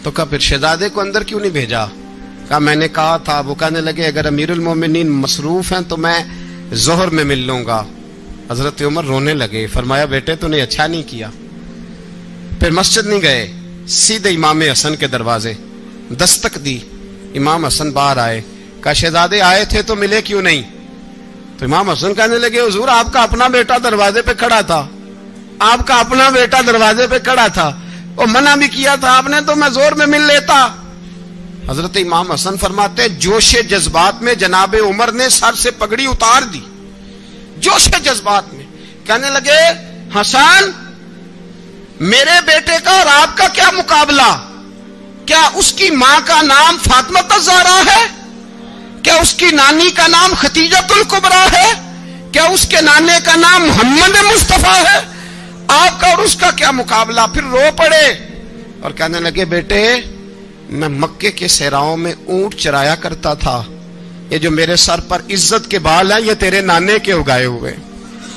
تو کہا پھر شہزادے کو اندر کیوں نہیں بھیجا؟ کہا میں نے کہا تھا. وہ کہنے لگے اگر امیر المومنین مصروف ہیں تو میں ظہر میں مل لوں گا. حضرت عمر رونے لگے. فرمایا بیٹے تو نے اچھا نہیں کیا. پھر مسجد نہیں گئے, سیدھے امام حسن کے دروازے دستک دی. امام حسن باہر آئے. کہا شہزادے آئے تھے تو ملے کیوں نہیں؟ تو امام حسن کہنے لگے حضور آپ کا اپنا بیٹا دروازے پہ کھڑا تھا, آپ کا اپنا بیٹا دروازے پہ کھڑا تھا, وہ منع بھی کیا تھا آپ نے تو میں زور میں مل لیتا. حضرت امام حسن فرماتے جوش جذبات میں جناب عمر نے سر سے پگڑی اتار دی. جوش جذبات میں کہنے لگے حسن میرے بیٹے کا اور آپ کا کیا مقابلہ؟ کیا اس کی ماں کا نام فاطمہ الزہرا ہے؟ کیا اس کی نانی کا نام خدیجۃ الکبریٰ ہے؟ کیا اس کے نانے کا نام محمد مصطفیٰ ہے؟ آپ کا اور اس کا کیا مقابلہ؟ پھر رو پڑے اور کہنے لگے بیٹے میں مکے کے صحراؤں میں اونٹ چرایا کرتا تھا, یہ جو میرے سر پر عزت کے بال ہیں یہ تیرے نانے کے اگائے ہوئے.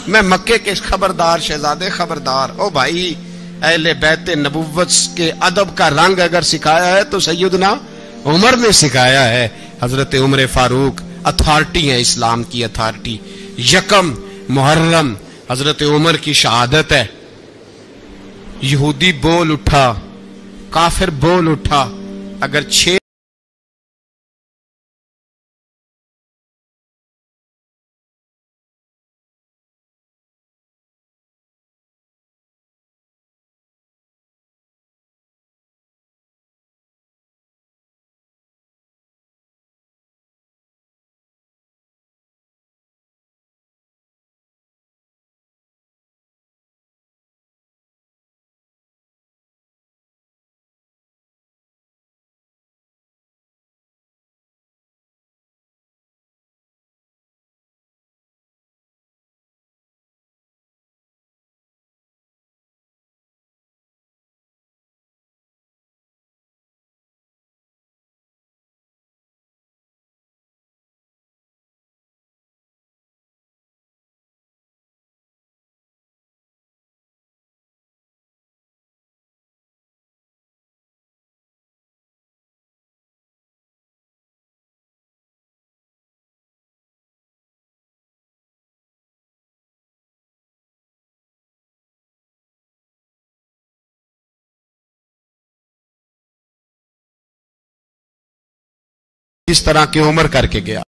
میں مکے کے خبردار شہزادے خبردار. او بھائی اہل بیت نبوت کے ادب کا رنگ اگر سکھایا ہے تو سیدنا عمر نے سکھایا ہے. حضرت عمر فاروق اتھارٹی ہے, اسلام کی اتھارٹی. یکم محرم حضرت عمر کی شہادت ہے. یہودی بول اٹھا, کافر بول اٹھا, اگر 6اس طرح کی عمر کر کے گیا.